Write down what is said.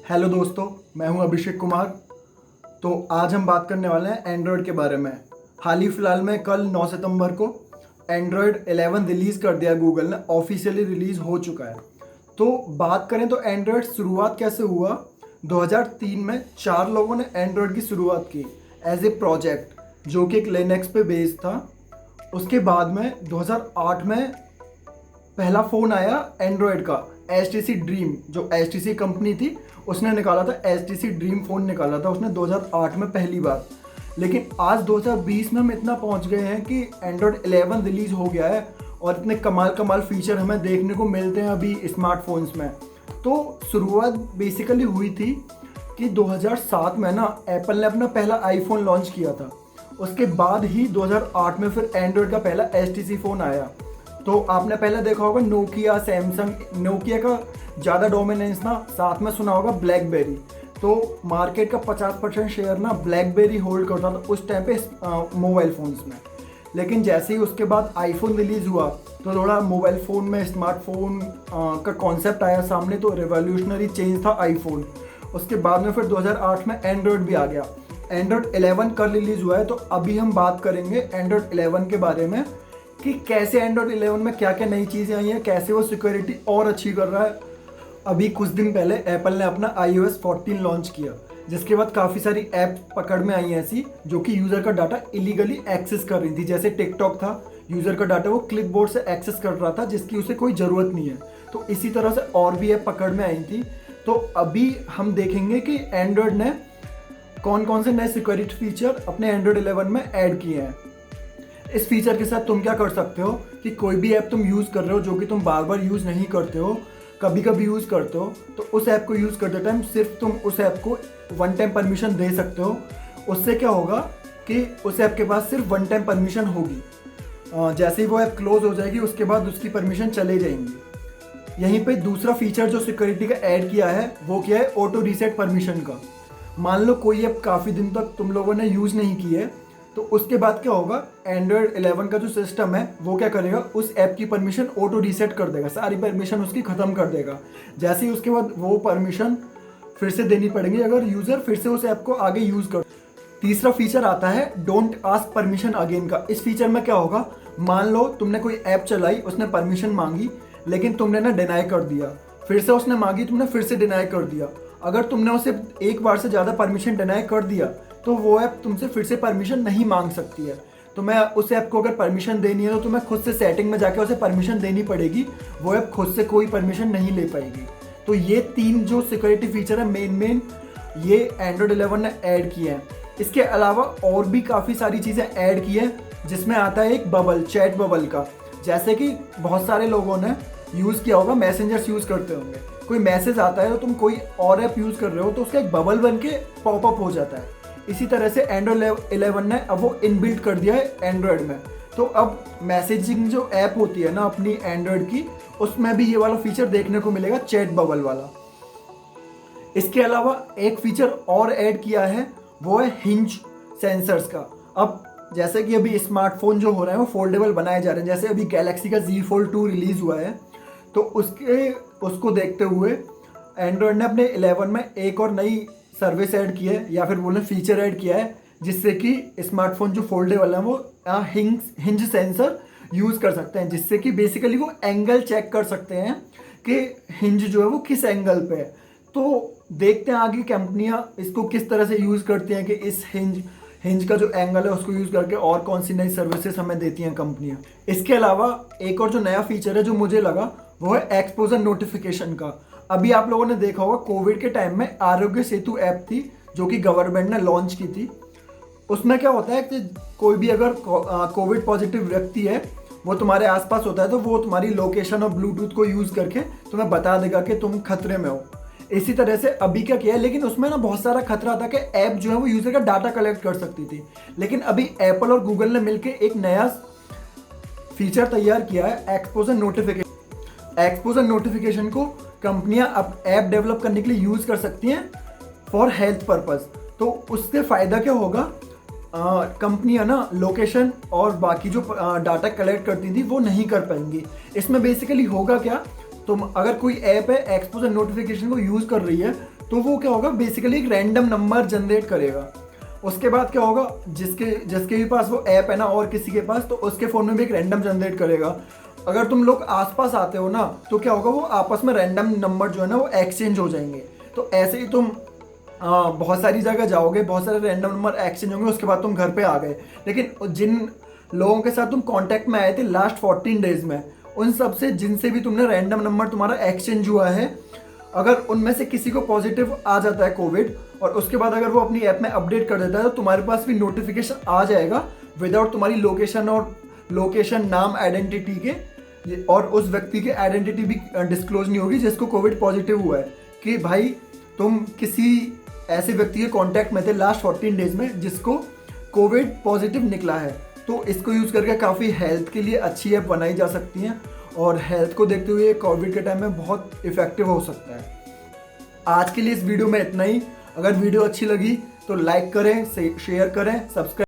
Hello दोस्तों, मैं हूं अभिषेक कुमार। तो आज हम बात करने वाले हैं एंड्रॉयड के बारे में। हाल ही फिलहाल में कल 9 सितंबर को एंड्रॉयड 11 रिलीज़ कर दिया, गूगल ने ऑफिशियली रिलीज़ हो चुका है। तो बात करें तो एंड्रॉयड शुरुआत कैसे हुआ। 2003 में 4 लोगों ने एंड्रॉयड की शुरुआत की एज ए प्रोजेक्ट, जो कि एक लिनक्स पे बेस्ड था। उसके बाद में 2008 में पहला फ़ोन आया एंड्रॉयड का, HTC ड्रीम। जो HTC कंपनी थी उसने निकाला था, HTC ड्रीम फ़ोन निकाला था उसने 2008 में पहली बार। लेकिन आज 2020 में हम इतना पहुंच गए हैं कि एंड्रॉयड 11 रिलीज़ हो गया है और इतने कमाल फीचर हमें देखने को मिलते हैं अभी स्मार्टफोन्स में। तो शुरुआत बेसिकली हुई थी कि 2007 में ना एप्पल ने अपना पहला आईफोन लॉन्च किया था। उसके बाद ही 2008 में फिर एंड्रॉयड का पहला HTC फ़ोन आया। तो आपने पहले देखा होगा नोकिया, सैमसंग। नोकिया का ज़्यादा डोमिनेंस ना, साथ में सुना होगा ब्लैकबेरी। तो मार्केट का 50% शेयर ना ब्लैकबेरी होल्ड करता था उस टाइम पे मोबाइल फ़ोन्स में। लेकिन जैसे ही उसके बाद आईफोन रिलीज़ हुआ तो थोड़ा मोबाइल फ़ोन में स्मार्टफोन का कॉन्सेप्ट आया सामने, तो रेवोल्यूशनरी चेंज था आईफोन। उसके बाद में फिर 2008 में एंड्रॉयड भी आ गया। एंड्रॉयड 11 कल रिलीज़ हुआ है, तो अभी हम बात करेंगे एंड्रॉयड 11 के बारे में कि कैसे एंड्रॉयड 11 में क्या क्या नई चीज़ें आई हैं, कैसे वो सिक्योरिटी और अच्छी कर रहा है। अभी कुछ दिन पहले एप्पल ने अपना iOS 14 लॉन्च किया, जिसके बाद काफ़ी सारी ऐप पकड़ में आई हैं ऐसी जो कि यूज़र का डाटा इलीगली एक्सेस कर रही थी। जैसे टिकटॉक था, यूज़र का डाटा वो क्लिपबोर्ड से एक्सेस कर रहा था जिसकी उसे कोई ज़रूरत नहीं है। तो इसी तरह से और भी ऐप पकड़ में आई थी। तो अभी हम देखेंगे कि एंड्रॉयड ने कौन कौन से नए सिक्योरिटी फीचर अपने एंड्रॉयड 11 में ऐड किए हैं। इस फीचर के साथ तुम क्या कर सकते हो कि कोई भी ऐप तुम यूज़ कर रहे हो जो कि तुम बार बार यूज़ नहीं करते हो, कभी कभी यूज़ करते हो, तो उस ऐप को यूज़ करते टाइम सिर्फ तुम उस ऐप को वन टाइम परमिशन दे सकते हो। उससे क्या होगा कि उस ऐप के पास सिर्फ वन टाइम परमिशन होगी। जैसे ही वो ऐप क्लोज हो जाएगी उसके बाद उसकी परमिशन चले जाएंगी। यहीं पे दूसरा फीचर जो सिक्योरिटी का ऐड किया है वो क्या है, ऑटो रीसेट परमिशन का। मान लो कोई ऐप काफ़ी दिन तक तुम लोगों ने यूज़ नहीं की है, तो उसके बाद क्या होगा, एंड्रॉयड 11 का जो सिस्टम है वो क्या करेगा, उस ऐप की परमिशन ऑटो रीसेट कर देगा, सारी परमिशन उसकी ख़त्म कर देगा। जैसे ही उसके बाद वो परमिशन फिर से देनी पड़ेगी अगर यूज़र फिर से उस ऐप को आगे यूज़ कर। तीसरा फीचर आता है डोंट आस्क परमिशन अगेन का। इस फीचर में क्या होगा, मान लो तुमने कोई ऐप चलाई, उसने परमिशन मांगी लेकिन तुमने ना डिनाई कर दिया, फिर से उसने मांगी, तुमने फिर से डिनाई कर दिया। अगर तुमने उसे एक बार से ज़्यादा परमिशन डिनाई कर दिया तो वो ऐप तुमसे फिर से परमिशन नहीं मांग सकती है। तो मैं उस ऐप को अगर परमिशन देनी है तो तुम्हें खुद से सेटिंग में जाके उसे परमिशन देनी पड़ेगी, वो ऐप खुद से कोई परमिशन नहीं ले पाएगी। तो ये 3 जो सिक्योरिटी फीचर है मेन ये एंड्रॉयड 11 ने ऐड किए हैं। इसके अलावा और भी काफ़ी सारी चीज़ें ऐड की हैं, जिसमें आता है एक बबल, चैट बबल का। जैसे कि बहुत सारे लोगों ने यूज़ किया होगा, मैसेंजर्स यूज़ करते होंगे, कोई मैसेज आता है तो तुम कोई और ऐप यूज़ कर रहे हो तो उसका एक बबल बन के पॉपअप हो जाता है। इसी तरह से एंड्रॉयड 11 ने अब वो इनबिल्ट कर दिया है एंड्रॉयड में। तो अब मैसेजिंग जो ऐप होती है ना अपनी एंड्रॉयड की, उसमें भी ये वाला फीचर देखने को मिलेगा, चैट बबल वाला। इसके अलावा एक फीचर और ऐड किया है, वो है हिंज सेंसर्स का। अब जैसे कि अभी स्मार्टफोन जो हो रहे हैं वो फोल्डेबल बनाए जा रहे हैं, जैसे अभी गैलेक्सी का Z Fold 2 रिलीज़ हुआ है, तो उसको देखते हुए एंड्रॉयड ने अपने 11 में एक और नई सर्विस ऐड की है, या फिर बोले फीचर ऐड किया है, जिससे कि स्मार्टफोन जो फोल्डेबल है वो हिंज सेंसर यूज़ कर सकते हैं, जिससे कि बेसिकली वो एंगल चेक कर सकते हैं कि हिंज जो है वो किस एंगल पे है। तो देखते हैं आगे कंपनियां इसको किस तरह से यूज़ करती हैं कि इस हिंज का जो एंगल है उसको यूज़ करके और कौन सी नई सर्विसेज हमें देती हैं कंपनियां। इसके अलावा एक और जो नया फीचर है जो मुझे लगा, वो है एक्सपोजर नोटिफिकेशन का। अभी आप लोगों ने देखा होगा कोविड के टाइम में आरोग्य सेतु ऐप थी जो कि गवर्नमेंट ने लॉन्च की थी। उसमें क्या होता है कि कोई भी अगर कोविड पॉजिटिव व्यक्ति है वो तुम्हारे आसपास होता है तो वो तुम्हारी लोकेशन और ब्लूटूथ को यूज़ करके तुम्हें बता देगा कि तुम खतरे में हो। इसी तरह से अभी क्या किया है, लेकिन उसमें ना बहुत सारा खतरा था कि ऐप जो है वो यूज़र का डाटा कलेक्ट कर सकती थी। लेकिन अभी एप्पल और गूगल ने मिलकर एक नया फीचर तैयार किया है, एक्सपोजर नोटिफिकेशन। एक्सपोजर नोटिफिकेशन को कंपनियां अब ऐप डेवलप करने के लिए यूज़ कर सकती हैं फॉर हेल्थ पर्पज़। तो उससे फ़ायदा क्या होगा, कंपनियां ना लोकेशन और बाकी जो डाटा कलेक्ट करती थी वो नहीं कर पाएंगी। इसमें बेसिकली होगा क्या, तुम अगर कोई ऐप है एक्सपोजर नोटिफिकेशन को यूज़ कर रही है तो वो क्या होगा, बेसिकली एक रैंडम नंबर जनरेट करेगा। उसके बाद क्या होगा, जिसके जिसके भी पास वो ऐप है ना और किसी के पास, तो उसके फ़ोन में भी एक रैंडम जनरेट करेगा। अगर तुम लोग आसपास आते हो ना तो क्या होगा, वो आपस में रैंडम नंबर जो है ना वो एक्सचेंज हो जाएंगे। तो ऐसे ही तुम बहुत सारी जगह जाओगे, बहुत सारे रैंडम नंबर एक्सचेंज होंगे, उसके बाद तुम घर पे आ गए। लेकिन जिन लोगों के साथ तुम कांटेक्ट में आए थे लास्ट 14 डेज में, उन सब से जिनसे भी तुमने रैंडम नंबर तुम्हारा एक्सचेंज हुआ है, अगर उनमें से किसी को पॉजिटिव आ जाता है कोविड, और उसके बाद अगर वो अपनी ऐप में अपडेट कर देता है, तो तुम्हारे पास भी नोटिफिकेशन आ जाएगा विदाउट तुम्हारी लोकेशन और लोकेशन, नाम, आइडेंटिटी के, और उस व्यक्ति की आइडेंटिटी भी डिस्क्लोज नहीं होगी जिसको कोविड पॉजिटिव हुआ है, कि भाई तुम किसी ऐसे व्यक्ति के कांटेक्ट में थे लास्ट 14 डेज में जिसको कोविड पॉजिटिव निकला है। तो इसको यूज़ करके काफ़ी हेल्थ के लिए अच्छी ऐप बनाई जा सकती हैं, और हेल्थ को देखते हुए कोविड के टाइम में बहुत इफ़ेक्टिव हो सकता है। आज के लिए इस वीडियो में इतना ही। अगर वीडियो अच्छी लगी तो लाइक करें, शेयर करें, सब्सक्राइब